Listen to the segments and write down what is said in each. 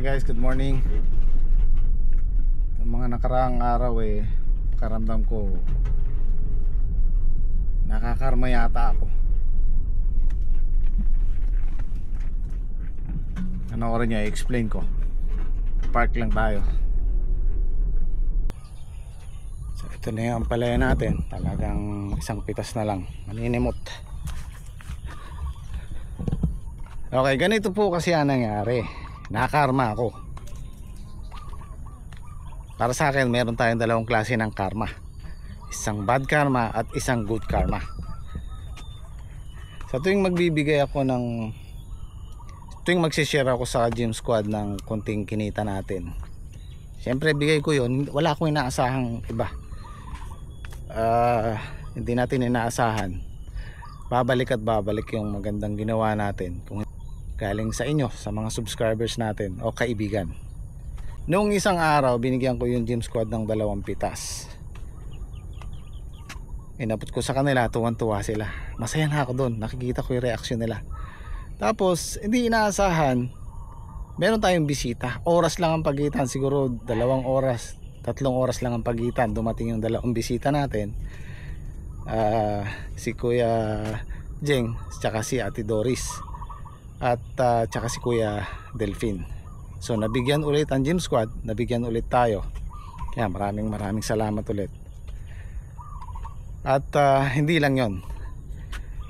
guys, good morning. Ang mga nakaraang araw pakaramdam ko nakakarma yata ako. Ano oras niya, i-explain ko. Park lang tayo. So ito na yung palaya natin. Talagang isang pitas na lang, maninimot. Okay, ganito po kasi ang nangyari. Nakakarma ako. Para sa akin, meron tayong dalawang klase ng karma. Isang bad karma at isang good karma. Sa tuwing magbibigay ako tuwing magsishare ako sa gym squad ng konting kinita natin, syempre bigay ko yun. Wala akong inaasahang iba. Hindi natin inaasahan babalik at babalik yung magandang ginawa natin, kung galing sa inyo, sa mga subscribers natin o kaibigan. Noong isang araw, binigyan ko yung gym squad ng 2 pitas. Inabot ko sa kanila, tuwan-tuwa sila. Masaya na ako doon, nakikita ko yung reaksyon nila. Tapos hindi inaasahan, meron tayong bisita. Oras lang ang pagitan, siguro 2 oras, 3 oras lang ang pagitan. Dumating yung 2 bisita natin, si Kuya Jeng, tsaka si Ate Doris, at tsaka si Kuya Delphine. So nabigyan ulit ang gym squad, nabigyan ulit tayo. Kaya maraming salamat ulit. At hindi lang yon,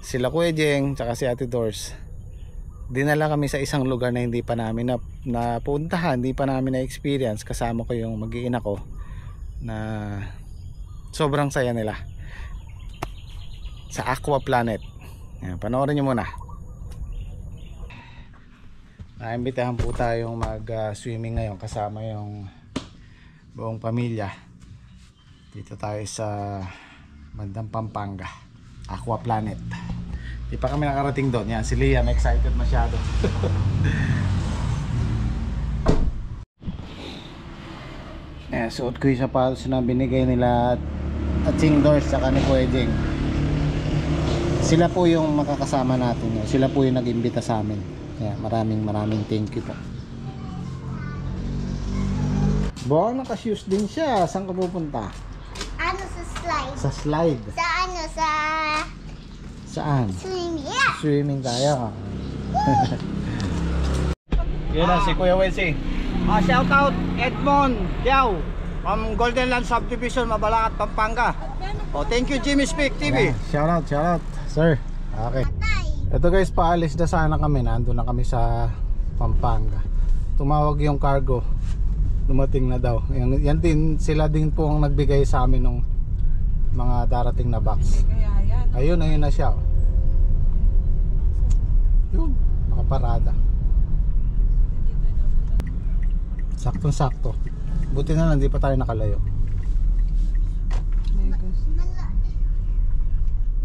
sila Kuya Jeng tsaka si Ate Doris, dinala kami sa isang lugar na hindi pa namin napuntahan, hindi pa namin na-experience. Kasama ko yung mag-iina ko, na sobrang saya nila, sa Aqua Planet. Ayan, panoorin nyo muna. Naimbitahan po tayong mag-swimming ngayon kasama yung buong pamilya. Dito tayo sa bandang Pampanga, Aqua Planet. Di pa kami nakarating doon. Yan, si Liam excited masyado. Ayan, suot ko yung sapatos na binigay nila at Ching Doors saka ni Kuya Jeng. Sila po yung makakasama natin. Sila po yung nag-imbita sa amin. Kaya maraming thank you po. Bo, naka-shoes din siya. Saan ka pupunta? Ano, sa slide? Sa slide. Sa ano, sa... Saan? Swimming. Yeah. Swimming tayo. Yan na si Kuya Wensi. Shout out Edmond Liao from Golden Land Subdivision, Mabalacat, Pampanga. Thank you Jimmy Speak TV. Yeah, shout out sir. Okay. Ito guys, paalis na sana kami. Nandun na kami sa Pampanga. Tumawag yung cargo, dumating na daw. Yan din, sila din po ang nagbigay sa amin ng mga darating na box. Ayun na siya. Yun, nakaparada. Saktong sakto. Buti na lang, di pa tayo nakalayo.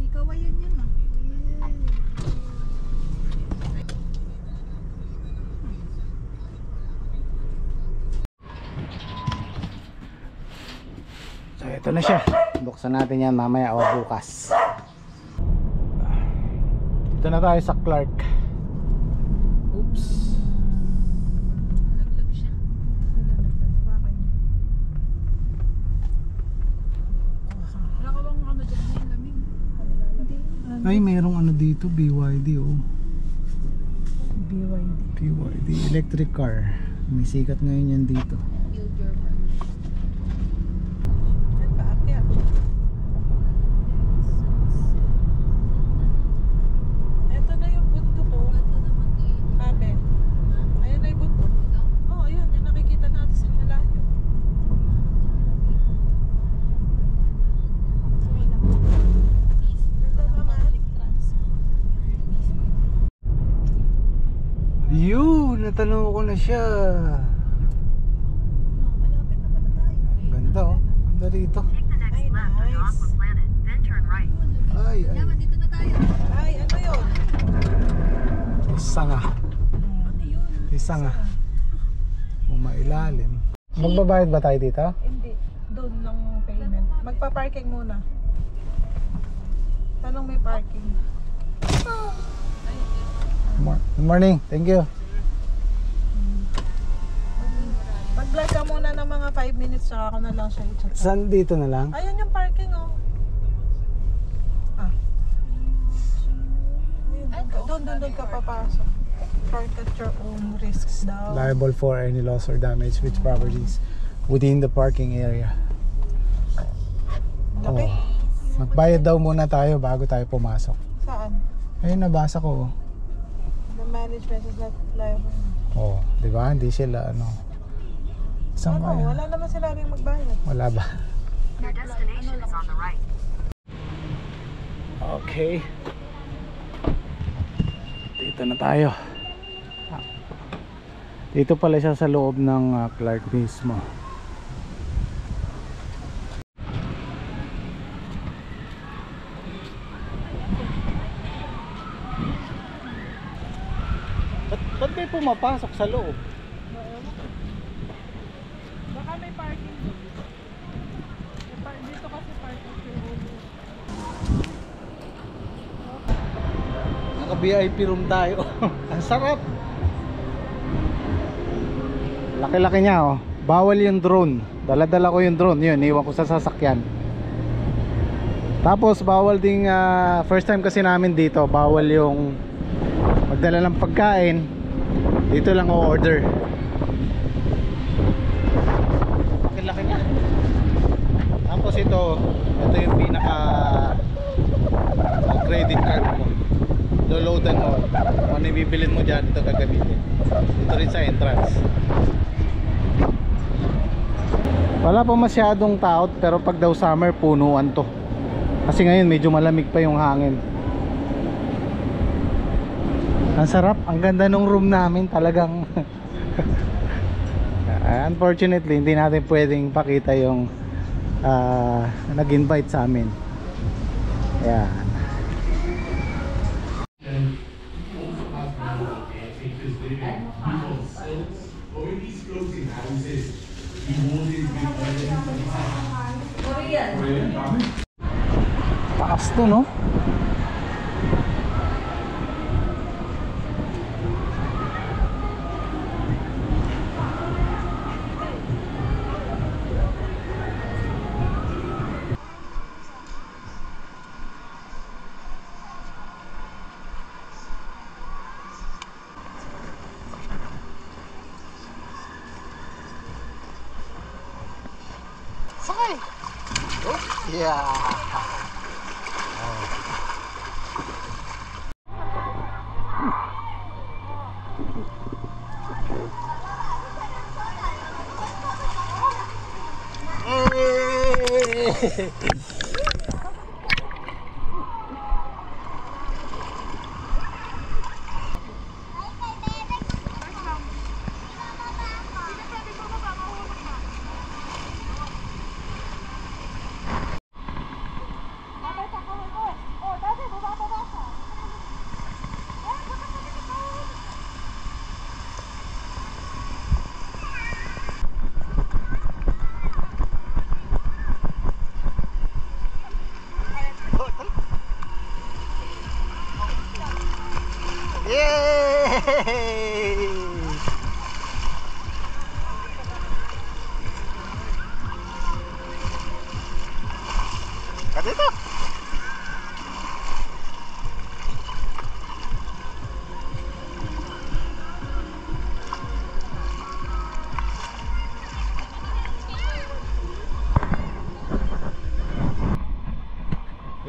Ikaw ayun yun ah. So ito na siya. Buksan natin yan mamaya o bukas. Ito na tayo sa Clark. Oops. Nalaglag siya. Wala ka bang ano dyan? May lamig. Ay, mayroong ano dito, BYD oh. BYD. Electric car. May sikat ngayon yan dito. Build your brand. Ito na yung bunto ko. Sabi. Ayun na yung bunto. Oo, ayun. Yung nakikita natin sa malayo. Ganda naman. Yun, natanong ko na siya. Malapit na pala tayo. Ganda oh. Ganda rito. Ay, nice. Ay. Dito na tayo. Ay, ano yun? Isa nga. Ano yun? Isa nga. Mailalim. Magbabayad ba tayo dito? Hindi. Doon ng payment. Magpa-parking muna. Tanong may parking. Good morning. Thank you. minutes saka ako na lang siya i-chat. Saan dito na lang? Ayun yung parking oh. Ah. Doon ka papasok. Park at your own risks daw. Liable for any loss or damage which properties within the parking area. Laki. Oh. Magbayad daw muna tayo bago tayo pumasok. Saan? Ayun, nabasa ko. The management is not liable. Oh, di ba? Hindi sila ano. Saan Ano? kaya? Wala naman sinabing magbayad. Wala ba? Your destination is on the right. Okay. Dito na tayo. Dito pala siya sa loob ng Clark mismo. Ba't kayo pumapasok sa loob? Baka may parking dito. Dito kasi parking dito. Naka VIP room tayo. Ang sarap. Laki-laki niya oh. Bawal yung drone. Dala-dala ko yung drone. Yun, iwan ko sa sasakyan. Tapos bawal ding first time kasi namin dito, bawal yung magdala ng pagkain. Dito lang o-order. Laki-laki niya. Tapos ito yung pinaka credit card mo. Loloadan mo. Kung ano yung bibilin mo dyan, ito gagamitin. Dito rin sa entrance. Wala pa masyadong tao, pero pag daw summer, punuan to. Kasi ngayon medyo malamig pa yung hangin. Ang sarap, ang ganda ng room namin talagang. Unfortunately, hindi natin pwedeng pakita yung nag-invite sa amin. Ayan. Taas to, no? Sakay! Oh, yeah! Yay! Ka dito.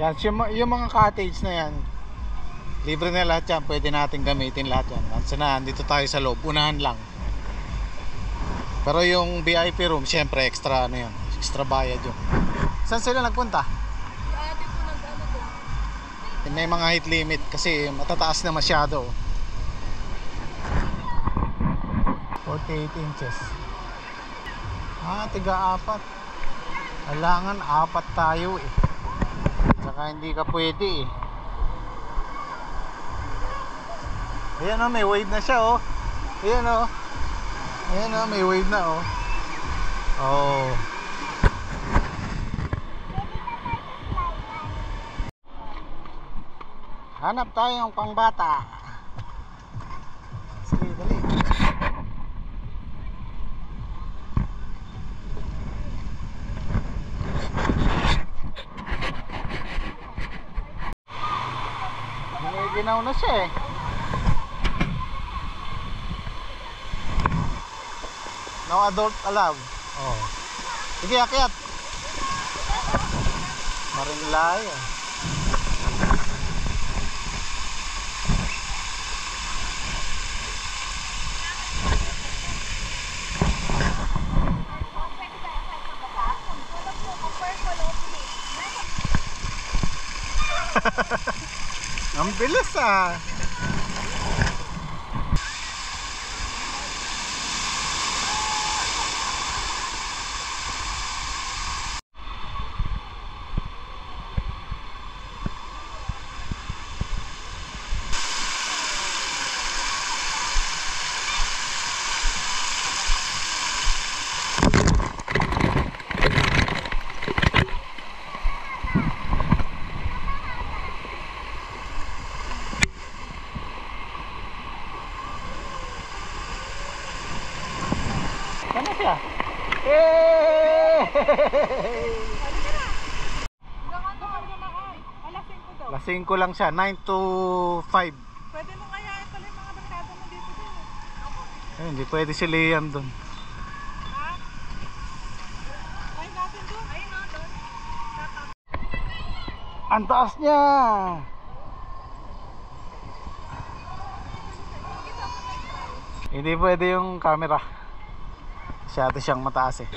Yan, yung mga cottage na yan, libre na lahat yan, pwede natin gamitin lahat yan. Nandito tayo sa loob, unahan lang. Pero yung VIP room, syempre extra ano yun, extra bayad yun. Saan sila nagpunta? Ate po nag-ano doon. May mga height limit kasi matataas na masyado. 48 inches. Tiga-apat. Kailangan apat tayo eh. Saka hindi ka pwede eh. Ayan o, may wave na siya oh. Ayan o. Ayan o, may wave na oh. Oh. Hanap tayong pangbata. Sige, dali. ginaw na siya eh. No adult allowed. Oh. Sige, akyat. Marinlay. Ang bilis ah. Ano siya? Alas 5 lang siya, 9 to 5. Pwede mo kaya pala yung mga barkada mo dito din. Ay, hindi pwede si Liam doon. Ha? Ay, natin doon. Ay, no, doon. Ang taas niya! Hindi pwede yung camera. Masyado siyang mataas eh.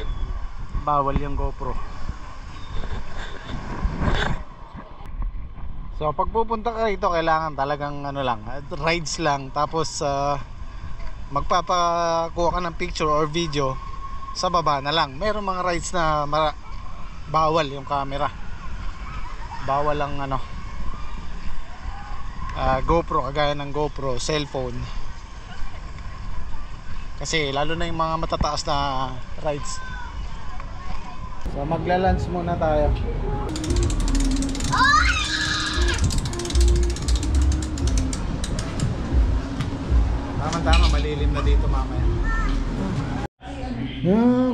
Bawal yung GoPro. So pag pupunta ka rito, kailangan talagang ano lang, rides lang. Tapos magpapakuha ka ng picture or video sa baba na lang. Meron mga rides na bawal yung camera. Bawal ang ano, GoPro, kagaya ng GoPro, cellphone. Kasi lalo na yung mga matataas na rides. So magla-lunch muna tayo. Tama-tama, malilim na dito mamaya.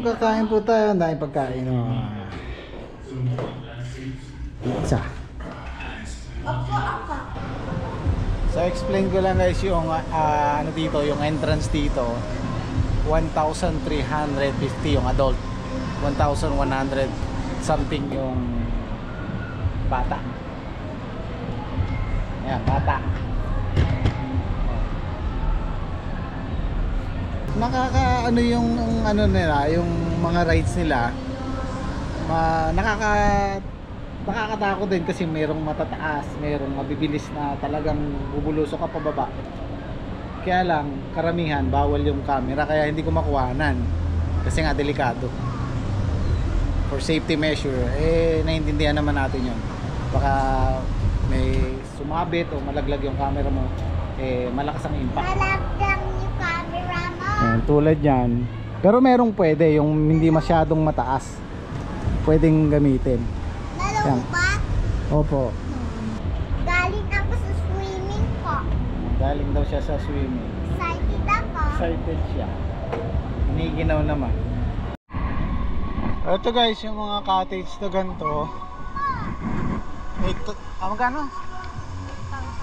Kakain po tayo. Ang daming pagkain. Pizza. So explain ko lang guys yung ano dito, yung entrance dito. 1,350 yung adult, 1,100 something yung bata. Ayan, bata. Nakaka ano yung ano nila, yung mga rides nila, nakakatakot din kasi merong matataas, merong mabibilis na talagang bubulusok ka pababa. Kaya lang, karamihan bawal yung camera, kaya hindi ko makuhanan kasi nga delikado. For safety measure, naiintindihan naman natin yun. Baka may sumabit o malaglag yung camera mo, malakas ang impact. Malaglag yung camera mo. Ayan, tulad yan. Pero merong pwede, yung hindi masyadong mataas, pwedeng gamitin. Nalumbat? Opo. Galing ako sa swimming po. Galing daw siya sa swimming. Excited ako. Excited siya. Hiniginaw naman. Ito guys, yung mga cottage na ganito. Magkano?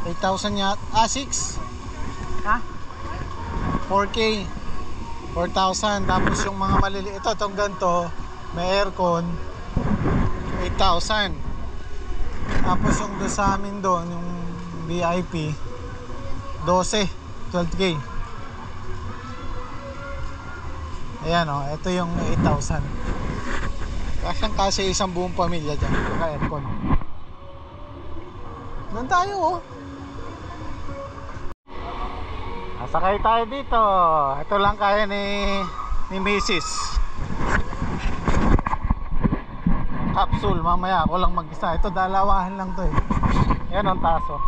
8,000 yata. 6? Ha? 4K. 4,000. Tapos yung mga maliliit. Itong ganito, may aircon. 8,000. Tapos yung doon sa amin doon, yung VIP, 12K. Ayan o, ito yung 8,000. Kasi isang buong pamilya dyan, naka-aircon. Doon tayo o. Sakay tayo dito. Ito lang kaya ni Mrs. Capsule, mamaya ako lang mag-isa. Ito dalawahan lang to eh. Yan ang taso.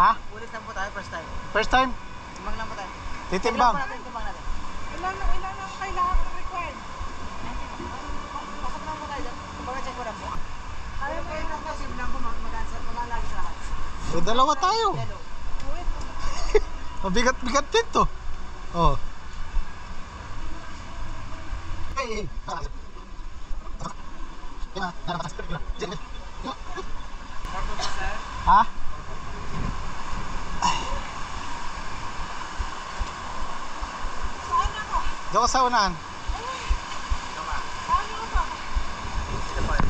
Ha? Ulit lang po tayo, first time. First time? Timbang lang po tayo. Titimbang. Timbang natin. Ilan ang kailangan ng required? Pasok lang po tayo dyan. Kumbaga check ko lang po. Ayaw kayo lang po, sim lang po, mag-answer, mamalagi sa lahat. Dalawa tayo. Mabigat-bigat dito. Oh. Ha? Diyan ka sa unahan.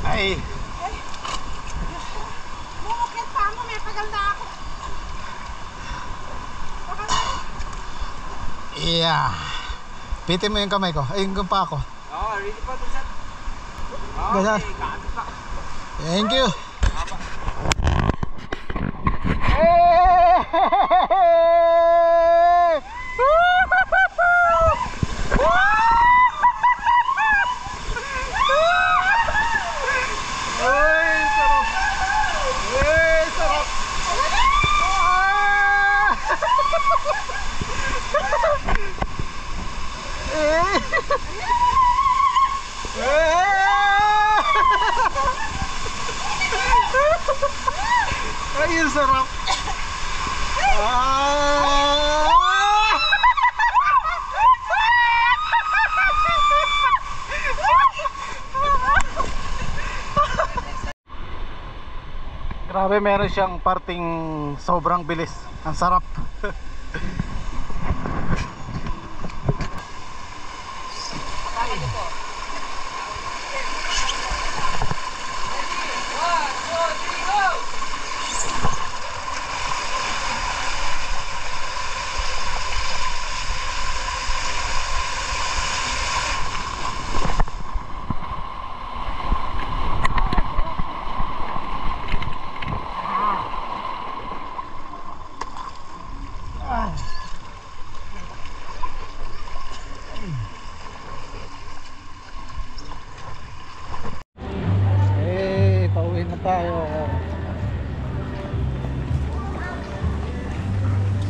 Ay. Bumukit pa mo, may tagal na ako. Yeah. Pitin mo yung kamay ko. Ay, yung pa ako. Oo, ready pa ito, sir. Ganyan. gamit pa. Thank you. Ay, ang sarap. Grabe, meron siyang parting sobrang bilis. Ang sarap. Pauwi na tayo.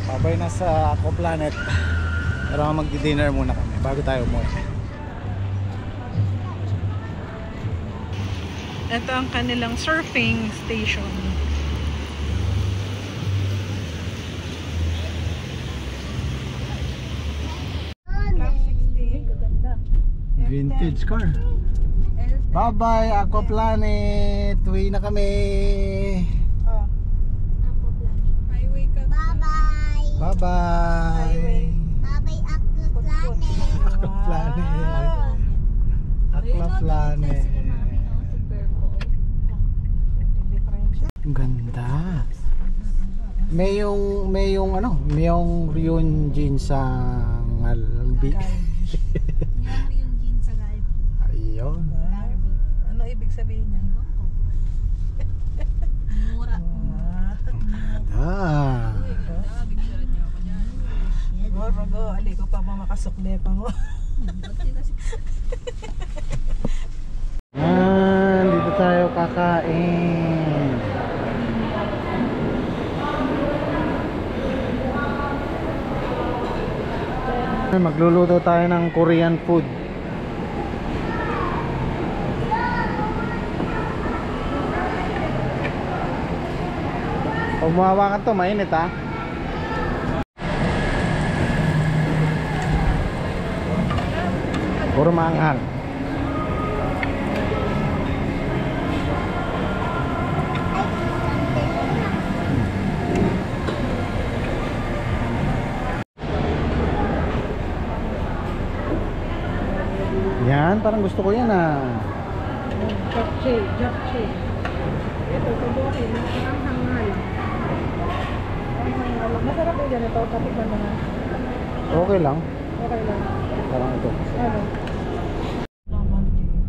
Pabay na sa Aqua Planet. Pero magdi-dinner muna kami bago tayo umuwi. Ito ang kanilang surfing station. Vintage car. Bye bye Aqua Planet. Uwi na kami. Oh. Highway ka. Bye-bye. Bye bye. Bye-bye, Aqua Planet. Aqua Planet. Aqua Planet. Ang ganda. May yung ano, may yung Rion jeans sa Ngalbi. Ayun. Ano ibig sabihin niya? Mura. Ah. Go, ali ko pa mamakasukle pa mo. Dito tayo kakain. Magluluto tayo ng Korean food. Pag mahawakan to, mainit ha. Puro maanghang. Yan, parang gusto ko yan ah. Japchae, japchae. Ito, tubukin. Ang hangal. Ang hangal. Masarap yung ganito. Katikman mo na. Okay lang. Okay lang. Parang ito. Ano? Laman dito.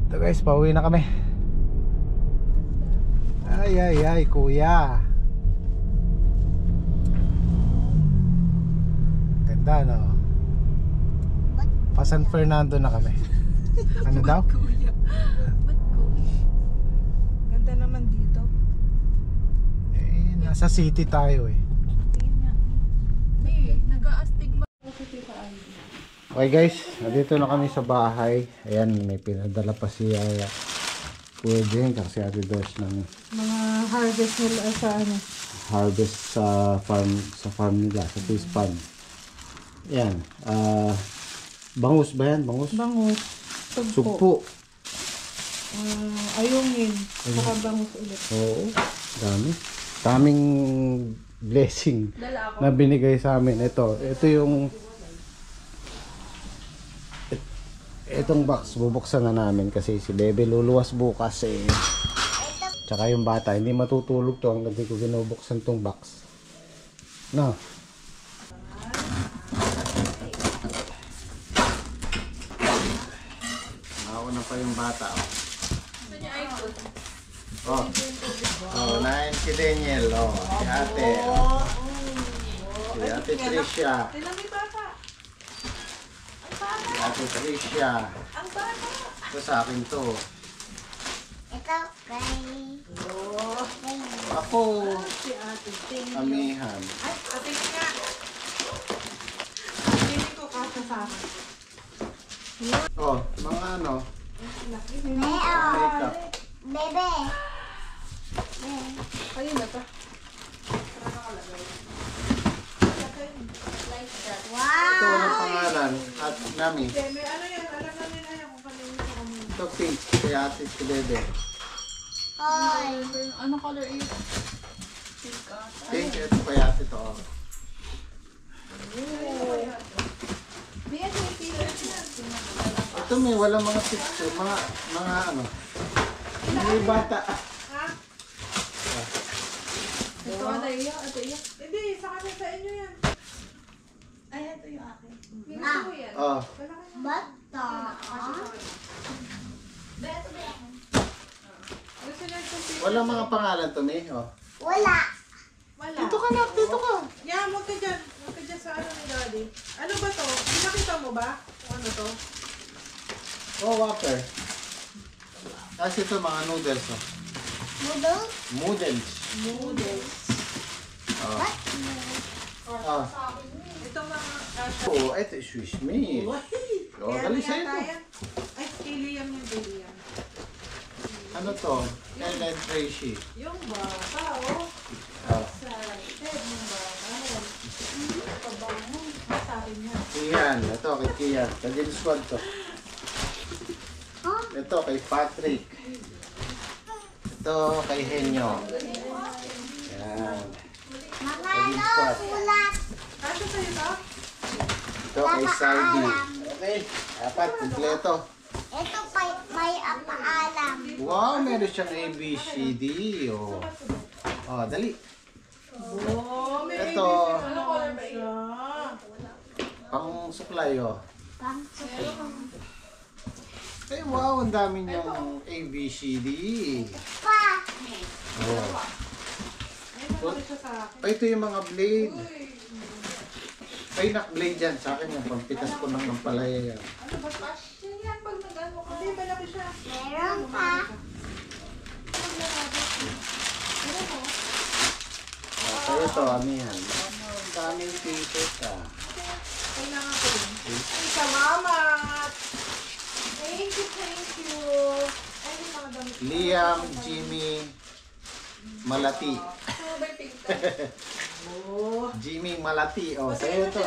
Ito guys, pauwi na kami. Ay ay ay kuya. Ganda no. Pa San Fernando na kami. Ano daw? Ganda naman dito. Eh, nasa city tayo eh. Okay guys, nandito na kami sa bahay. Ayan, may pinadala pa si Kuya Jane kasi Ate Dosh ng Mga harvest nila sa ano. harvest sa farm nila, sa fish farm. Ayan, Bangus ba yan? Bangus? Bangus. Sugpo. Sugpo. Ayungin. Saka bangus ulit. Oo. Dami. Daming blessing na binigay sa amin. Ito yung itong box bubuksan na namin kasi si Bebe luluwas bukas eh. Tsaka yung bata hindi matutulog to hanggang di ko binubuksan tong box. No. Nauna pa yung bata. Oh. Oh, nain si Daniel. Oh, si ate. Oh. Si ate Tricia. Si ate Tricia. Ito sa akin to. Ito kay... Ako. Amihan. Ay, ate nga. Hindi ko kasa sa akin. Oh, mga ano. Makeup. Bebe. Ayun na to. Ito Wow! ang pangalan. At Nami. May ano yan? Alam namin na yan kung kanino ko kami. Ito pink. Si ate si Bebe. Hoy! Ano color is? Pink. Ito kay ate to. Oh. Ito may walang mga picture. Mga ano. Hindi bata. Ito ata iyo, ito iyo. Hindi, sa kanya sa inyo yan. Ay, ito yung akin. Ah, yan. Oh. bata. Gusto niya itong picture. Walang mga pangalan to, May. Oh. Wala. Wala. Dito ka na, dito ka. Yeah, huwag ka dyan. Huwag ka dyan sa ano ni Daddy. Ano ba to? Nakita mo ba? Kung ano to? Oh, water. Tapos ito mga noodles. Oh. Noodles? Noodles. Noodles. Oh. What? Oh. Ito mga... Oh, ito is Swiss meal. Oh, dali sa'yo to. Ay, Kiliam yung Kiliam. Ano to? Ellen Tracy. Yung bata, oh. Oh. Sa head ng bata. Pabangon. Masabi niya. Kian. Ito kay Kian. Kajil Squad to. Huh? Ito kay Patrick. Ito kay Henyo. Yan. Mga ano, sulat. Kasya sa'yo to? Ito kay Saldi. Okay. Apat. Kompleto. Ito may paalam. Wow, meron siyang ABCD. Oh. Oh, dali. Oh, may Ito. Ano color ba siya? Pang supply, oh. Pang-sulat. Ay, wow, ang dami niyang ABCD. Pa. Oh. Ay, nakulit siya sa akin. Ay, ito yung mga blade. Ay, nak-blade yan. Sa akin yung pampitas ko ng palaya yan. Ano ba? Passion yan pag nag-ano ka. Hindi, malaki siya. Meron pa. Oh, so ito, amihan. Ang daming pieces, ah. Kailangan ko yun. Ay, salamat! Thank you. Ay, yung mga damit. Liam, Jimmy, Malati. Ano ba yung picture? Oh. Jimmy Malati. Oh, sa'yo ito.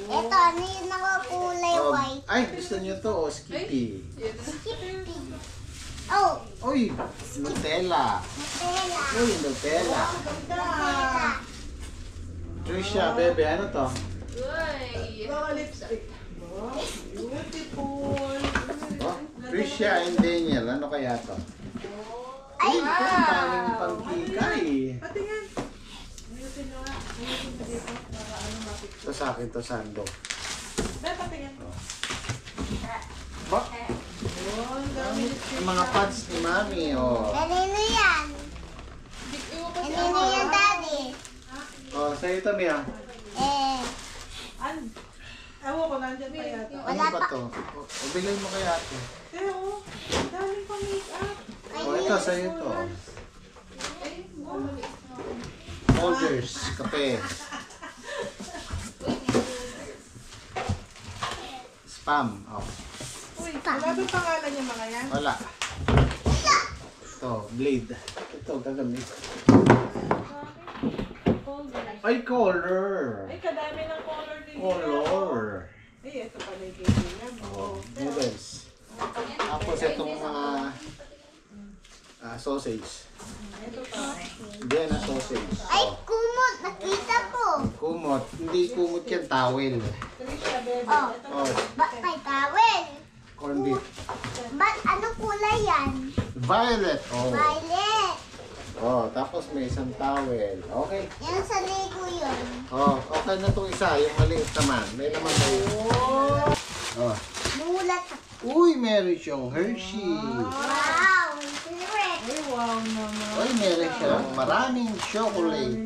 Ito, ano yung nakakulay Oh, white? ay, gusto niyo to, oh, Skippy. Skippy. Oh, Uy, Nutella. Nutella. Uy, Nutella. Nutella. Trisha, bebe, ano to? Mga lipstick. Oh, beautiful. Oh, Trisha and Daniel, ano kaya to? Ay, Uy, ito, ang daming pangkikay. Patingin. Ayusin nyo nga. Ayusin mo dito para ano mapicture. Ito sa akin, to Sando. Dahil patingin. Ba? Oh, ang dami lipstick. Yung mga pads ni Mami, oh. kanino yan? Kanino yan, Daddy? Oh, sa'yo ito, Mia. Eh, Ewan ko, nandyan pa yata. Ano ba to? O, bilay mo kay ate. Eh, oh. Ang daming pang make-up. Oh, ito, sa'yo ito. Folders, kape. Spam. Oh, Uy, wala ba pangalan yung mga yan? wala. Ito, blade. Ito, gagamit. Ay, color. Ay, kadami ng color din. Color. Ay, ito pala yung kaibigan. Oh, noodles. Tapos itong mga sausage. Ito pa. Diyan na sausage. Ay, Oh, kumot. Nakita ko. kumot. Hindi kumot yan, towel. Trisha, baby. Oh. Ito Oh, Ba't may towel? corned beef. Ba't anong kulay yan? Violet. Oh. Violet. Oh, tapos may isang towel. Okay. Yan sa Lego yun. Oh, okay na itong isa. Yung maliit naman. May naman kayo. Oh. Mulat. Uy, meron siyang Hershey. Wow. May secret. Ay, wow naman. Uy, meron siyang maraming chocolate.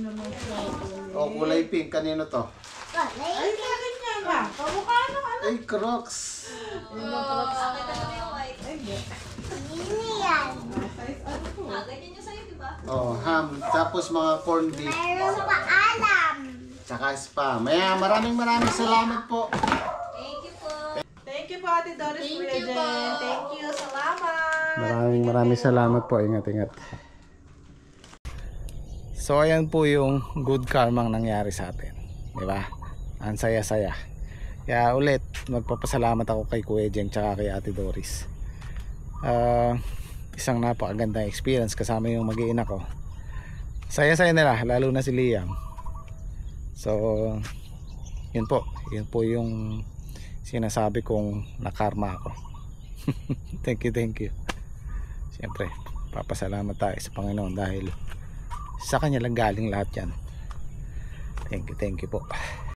Oh, kulay pink. Kanino to? Kulay. Ay, bakit niya ba? Kamukha nung ano? Ay, Crocs. Ay, hindi. Sino yan? Size ano to? Oh, ham. Tapos mga corned beef. Meron pa alam. Tsaka spa. Maya, maraming salamat po. Thank you po, Ate Doris Bridget. Thank you. Salamat. Maraming salamat po. Ingat. So, ayan po yung good karma ang nangyari sa atin. Diba? Ang saya-saya. Kaya ulit, magpapasalamat ako kay Kuya Jeng tsaka kay Ate Doris. Isang napakagandang experience kasama yung mag-iina ko. Saya-saya nila, lalo na si Liam. So, yun po yung sinasabi kong nakarma ako. Thank you. Siyempre, papasalamat tayo sa Panginoon dahil sa kanya lang galing lahat yan. Thank you po.